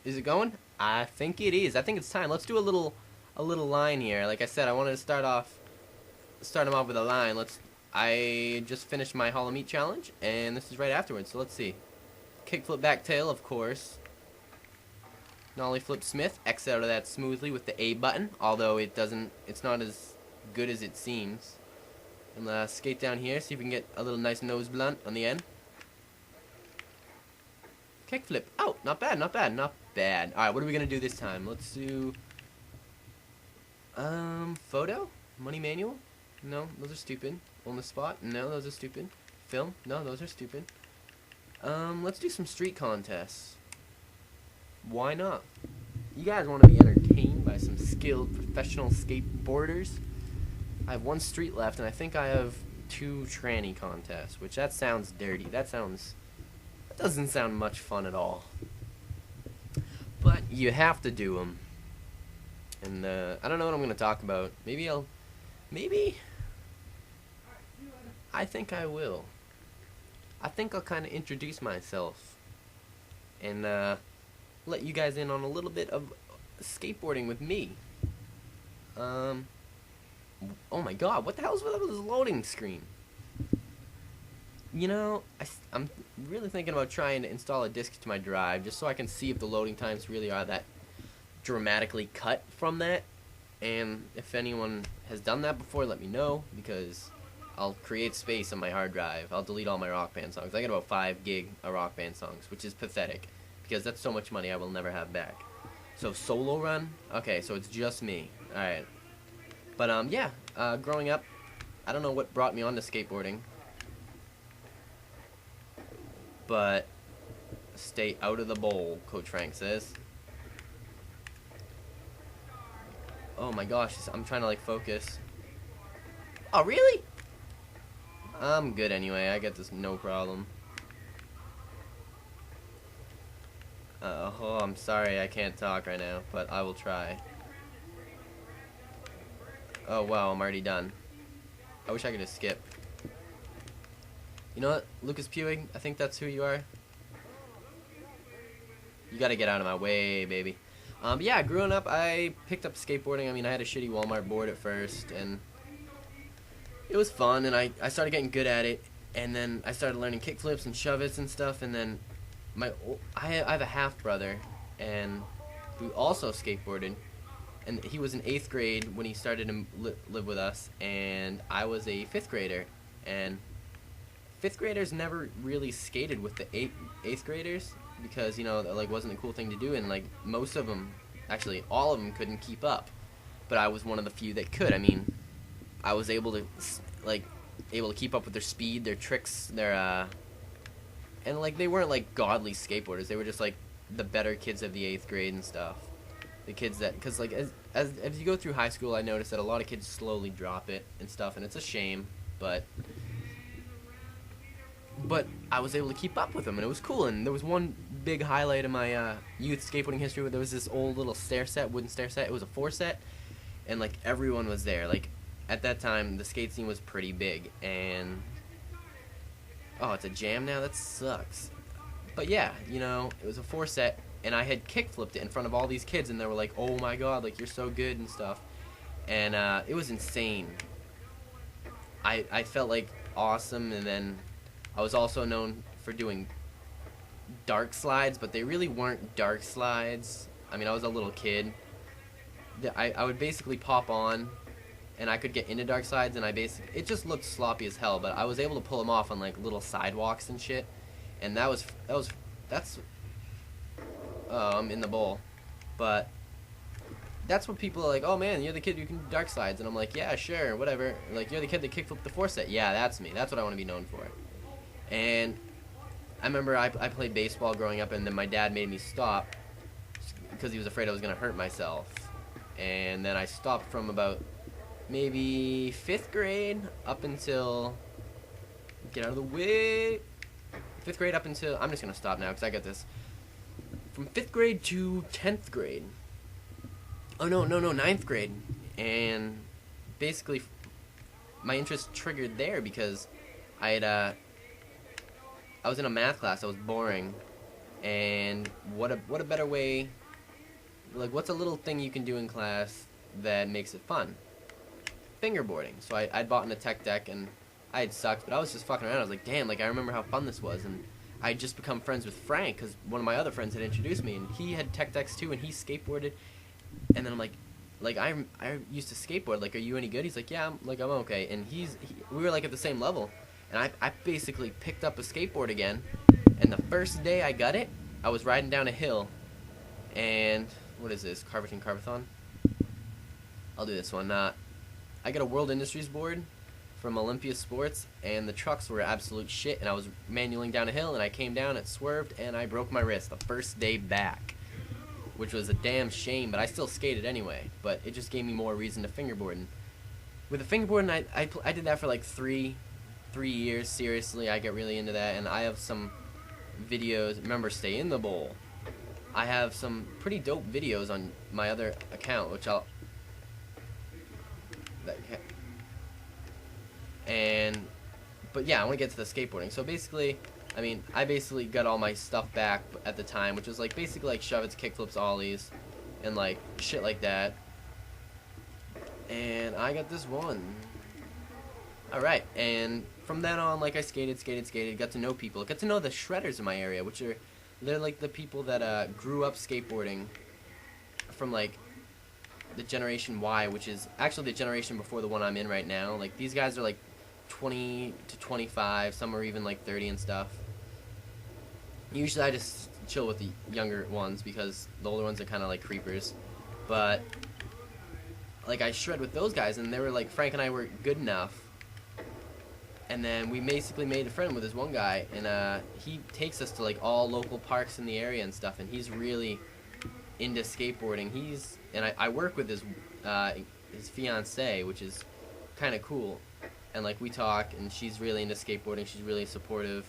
Is it going? I think it is. I think it's time. Let's do a little line here. Like I said, I wanted to start them off with a line. I just finished my Hollow Meat challenge, and this is right afterwards. So let's see. Kickflip back tail, of course. Nollie flip Smith. X out of that smoothly with the A button. Although it's not as good as it seems. And skate down here. See if we can get a little nice nose blunt on the end. Kickflip. Oh, not bad, not bad, not bad. Alright, what are we going to do this time? Let's do... Photo? Money manual? No, those are stupid. On the spot? No, those are stupid. Film? No, those are stupid. Let's do some street contests. Why not? You guys want to be entertained by some skilled professional skateboarders? I have one street left, and I think I have 2 tranny contests, which that sounds dirty. That doesn't sound much fun at all. But you have to do them. And I don't know what I'm going to talk about. Maybe I think I will. I think I'll kind of introduce myself and let you guys in on a little bit of skateboarding with me. Oh my god, what the hell is with this loading screen? You know, I'm really thinking about trying to install a disk to my drive just so I can see if the loading times really are that dramatically cut from that. And if anyone has done that before, let me know, because I'll create space on my hard drive. I'll delete all my Rock Band songs. I got about 5 gig of Rock Band songs, which is pathetic, because that's so much money I will never have back. So solo run? Okay, so it's just me. Alright. But yeah, growing up, I don't know what brought me onto skateboarding, but stay out of the bowl, Coach Frank says. Oh my gosh, I'm trying to like focus. Oh really? I'm good anyway, I get this no problem. Oh, I'm sorry I can't talk right now, but I will try. Oh wow, I'm already done. I wish I could just skip. You know what, Lucas Pewig, I think that's who you are. You gotta get out of my way, baby. Yeah, growing up, I picked up skateboarding. I mean, I had a shitty Walmart board at first, and it was fun, and I started getting good at it, and then I started learning kickflips and shove-its and stuff, and then I have a half-brother, and who also skateboarded, and he was in 8th grade when he started to live with us, and I was a 5th grader, and 5th graders never really skated with the 8th graders, because, you know, that like wasn't a cool thing to do, and like most of them, actually all of them, couldn't keep up, but I was one of the few that could. I mean, I was able to keep up with their speed, their tricks, their and like they weren't like godly skateboarders. They were just like the better kids of the 8th grade and stuff. The kids that, because like as you go through high school, I noticed that a lot of kids slowly drop it and stuff, and it's a shame, but I was able to keep up with them, and it was cool. And there was one big highlight of my youth skateboarding history where there was this old little wooden stair set. It was a 4-set, and like everyone was there. Like at that time, the skate scene was pretty big, and oh, it's a jam now. That sucks. But yeah, you know, it was a 4-set, and I had kickflipped it in front of all these kids, and they were like, "Oh my god, like you're so good" and stuff, and it was insane. I felt like awesome, and then I was also known for doing dark slides, but they really weren't dark slides. I mean, I was a little kid. I would basically pop on, and I could get into dark slides, and it just looked sloppy as hell, but I was able to pull them off on like little sidewalks and shit, and that's I'm in the bowl, but that's what people are like, "Oh man, you're the kid who can do dark slides," and I'm like, "Yeah, sure, whatever." Like, "You're the kid that kickflipped the 4-set." Yeah, that's me. That's what I want to be known for. And I remember I played baseball growing up, and then my dad made me stop because he was afraid I was going to hurt myself. And then I stopped from about maybe 5th grade up until... Get out of the way! 5th grade up until... I'm just going to stop now because I got this. From 5th grade to 10th grade. Oh, no, 9th grade. And basically my interest triggered there because I was in a math class. I was boring, And what a better way, like what's a little thing you can do in class that makes it fun? Fingerboarding. So I'd bought in a tech deck, and I had sucked, but I was just fucking around. I was like, damn, like I remember how fun this was. And I'd just become friends with Frank because one of my other friends had introduced me, and he had tech decks too, and he skateboarded. And then I'm like I used to skateboard. Like, are you any good? He's like, yeah, I'm okay. And we were like at the same level, and I basically picked up a skateboard again. And the first day I got it, I was riding down a hill, and what is this? Carbathon? I'll do this one. I got a World Industries board from Olympia Sports, and the trucks were absolute shit, and I was manualing down a hill, and I came down, it swerved, and I broke my wrist the first day back, which was a damn shame, but I still skated anyway, but it just gave me more reason to fingerboard. And with the fingerboarding, I did that for like three years, seriously. I get really into that, and I have some videos. Remember, stay in the bowl. I have some pretty dope videos on my other account, which but yeah, I want to get to the skateboarding. So basically, I mean, I basically got all my stuff back at the time, which was like basically like shove-its, kickflips, ollies, and like shit like that. And I got this one. Alright, and from then on, like I skated, got to know people, got to know the shredders in my area, they're like the people that grew up skateboarding from like the Generation Y, which is actually the generation before the one I'm in right now. Like, these guys are like 20 to 25, some are even like 30 and stuff. Usually I just chill with the younger ones because the older ones are kind of like creepers. But like, I shred with those guys, and they were like, Frank and I were good enough. And then we basically made a friend with this one guy, and he takes us to like all local parks in the area and stuff, and he's really into skateboarding. I work with his fiancée, which is kind of cool. And like, we talk, and she's really into skateboarding. She's really supportive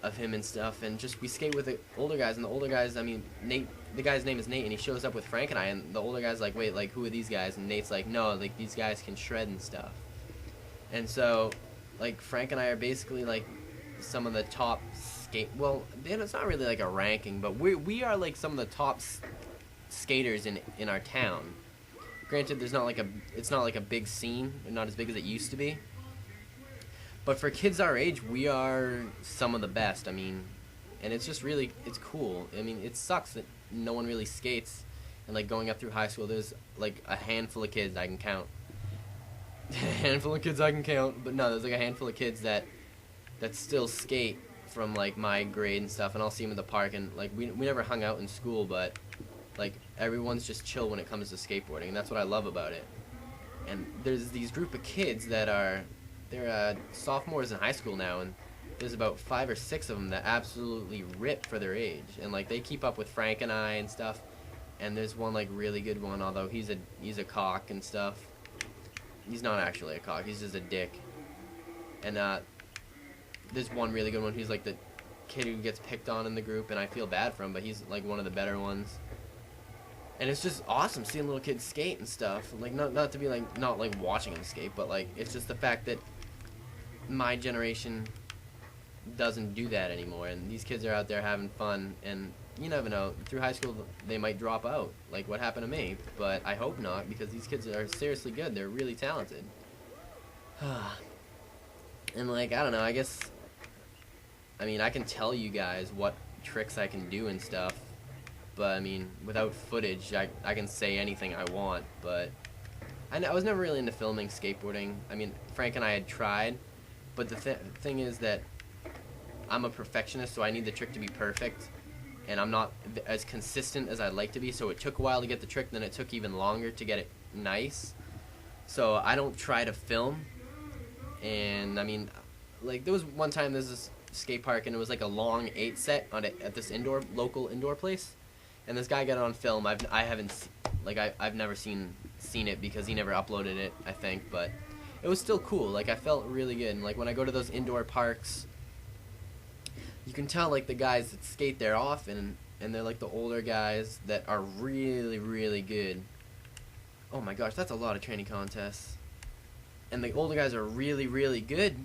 of him and stuff. And just, we skate with the older guys, and the older guys, I mean, Nate, the guy's name is Nate, and he shows up with Frank and I, and the older guy's like, wait, like, who are these guys? And Nate's like, no, like, these guys can shred and stuff. And so, like, Frank and I are basically like some of the top well, it's not really like a ranking, but we are like some of the top skaters in our town. Granted, it's not like a big scene, not as big as it used to be. But for kids our age, we are some of the best. I mean, and it's just really, it's cool. I mean, it sucks that no one really skates, and like going up through high school, there's like a handful of kids I can count. But no, there's like a handful of kids that still skate from like my grade and stuff, and I'll see them in the park, and like we never hung out in school, but like everyone's just chill when it comes to skateboarding, and that's what I love about it. And there's these group of kids they're sophomores in high school now, and there's about 5 or 6 of them that absolutely rip for their age, and like they keep up with Frank and I and stuff. And there's one like really good one, although he's a cock and stuff. He's not actually a cock, he's just a dick. And there's one really good one. He's like the kid who gets picked on in the group, and I feel bad for him, but he's like one of the better ones. And it's just awesome seeing little kids skate and stuff. Like, not to be like, not like watching them skate, but like, it's just the fact that my generation doesn't do that anymore, and these kids are out there having fun, and you never know, through high school they might drop out, like what happened to me, but I hope not, because these kids are seriously good. They're really talented. And like, I don't know, I mean, I can tell you guys what tricks I can do and stuff, but I mean, without footage, I can say anything I want. But I was never really into filming skateboarding. I mean, Frank and I had tried, but the thing is that I'm a perfectionist, so I need the trick to be perfect, and I'm not as consistent as I'd like to be, so it took a while to get the trick, then it took even longer to get it nice. So I don't try to film. And I mean, like, there was one time there's this skate park, and it was like a long 8 set at this local indoor place, and this guy got it on film. I've never seen it because he never uploaded it, I think, but it was still cool. Like, I felt really good. And like, when I go to those indoor parks, you can tell like the guys that skate there often, and they're like the older guys that are really, really good. Oh my gosh, that's a lot of training contests. And the older guys are really, really good,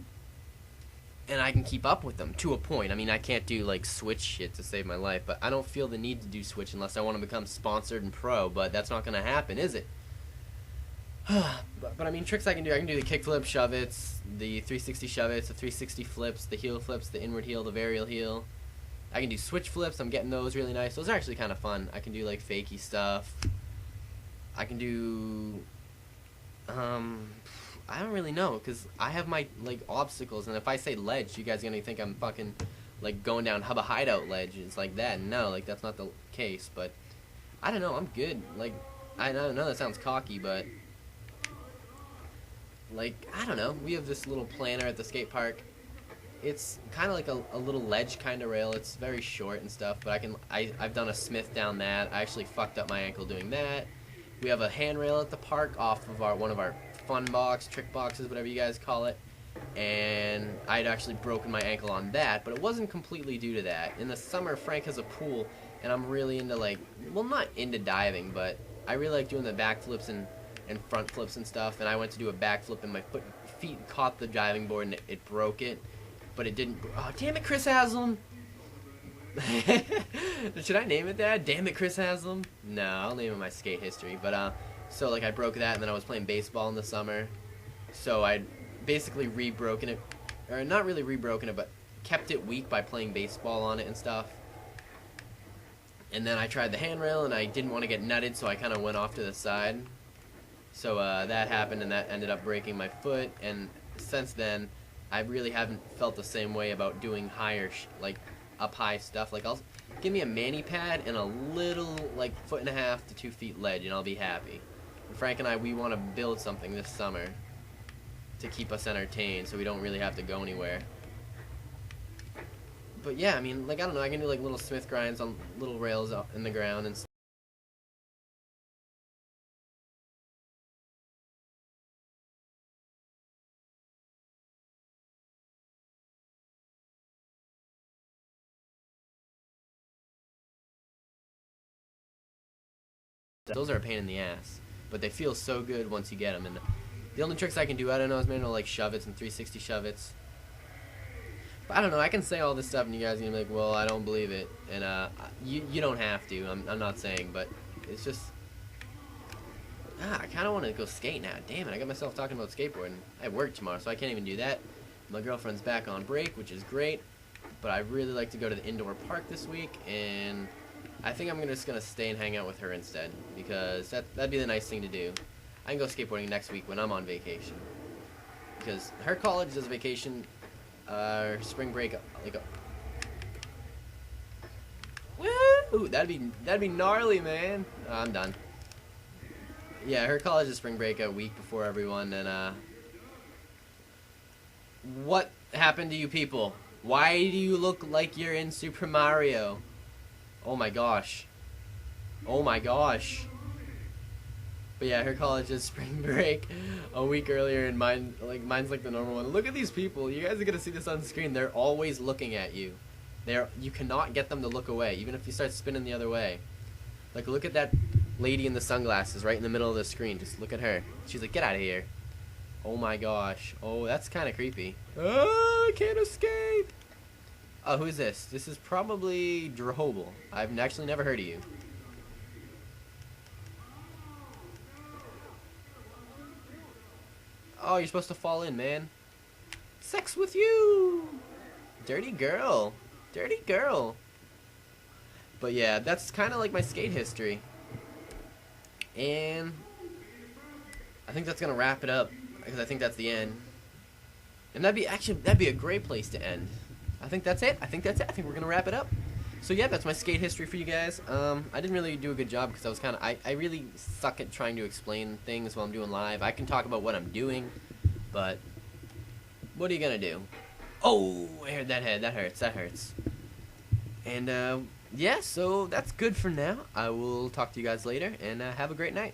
and I can keep up with them to a point. I mean, I can't do like Switch shit to save my life, but I don't feel the need to do Switch unless I want to become sponsored and pro. But that's not gonna happen, is it? but I mean, tricks I can do the kickflip, shove-its, the 360 shove-its, the 360 flips, the heel flips, the inward heel, the varial heel. I can do switch flips. I'm getting those really nice. Those are actually kind of fun. I can do like fakey stuff. I can do I don't really know, because I have my like obstacles, and if I say ledge, you guys are gonna think I'm fucking like going down Hubba Hideout ledge. It's like that. No, like that's not the case. But I don't know. I'm good. Like I don't know. That sounds cocky, but like I don't know. We have this little planter at the skate park. It's kind of like a little ledge kind of rail. It's very short and stuff, but I've done a Smith down that. I actually fucked up my ankle doing that. We have a handrail at the park off of one of our fun box, trick boxes, whatever you guys call it. And I'd actually broken my ankle on that, but it wasn't completely due to that. In the summer, Frank has a pool, and I'm really into like, well, not into diving, but I really like doing the backflips and front flips and stuff. And I went to do a backflip, and my feet caught the diving board, and it broke it. But it didn't. Oh, damn it, Chris Haslam! Should I name it that? Damn it, Chris Haslam! No, I'll name it my skate history. But so like I broke that, and then I was playing baseball in the summer, so I basically re-broken it, or not really re-broken it, but kept it weak by playing baseball on it and stuff. And then I tried the handrail, and I didn't want to get nutted, so I kind of went off to the side. So that happened, and that ended up breaking my foot. And since then, I really haven't felt the same way about doing higher, like up high stuff. Like, I'll give me a mani pad and a little like 1.5 to 2 feet ledge, and I'll be happy. And Frank and I, we want to build something this summer to keep us entertained, so we don't really have to go anywhere. But yeah, I mean, like I don't know, I can do like little Smith grinds on little rails in the ground and stuff. Those are a pain in the ass, but they feel so good once you get them. And the only tricks I can do, I don't know, is maybe like shove-its and 360 shove-its. But I don't know, I can say all this stuff and you guys are gonna be like, well, I don't believe it. And you don't have to, I'm not saying, but it's just, I kind of want to go skate now. Damn it, I got myself talking about skateboarding. I have work tomorrow, so I can't even do that. My girlfriend's back on break, which is great, but I really like to go to the indoor park this week, and I think I'm just gonna stay and hang out with her instead, because that'd be the nice thing to do. I can go skateboarding next week when I'm on vacation, because her college does vacation, spring break, like woo! That'd be gnarly, man. I'm done. Yeah, her college is spring break a week before everyone, and what happened to you people? Why do you look like you're in Super Mario? Oh my gosh. Oh my gosh. But yeah, her college is spring break a week earlier, and mine's like the normal one. Look at these people. You guys are gonna see this on screen. They're always looking at you. You cannot get them to look away, even if you start spinning the other way. Like, look at that lady in the sunglasses right in the middle of the screen. Just look at her. She's like, get out of here. Oh my gosh. Oh, that's kind of creepy. Oh, I can't escape. Oh, who's this? This is probably Drehobel. I've actually never heard of you. Oh, you're supposed to fall in, man. Sex with you! Dirty girl. Dirty girl. But yeah, that's kind of like my skate history. And I think that's going to wrap it up, because I think that's the end. And that'd be a great place to end. I think that's it. I think we're going to wrap it up. So yeah, that's my skate history for you guys. I didn't really do a good job because I was kind of, I really suck at trying to explain things while I'm doing live. I can talk about what I'm doing, but what are you going to do? Oh, I heard that head. That hurts. And yeah, so that's good for now. I will talk to you guys later, and have a great night.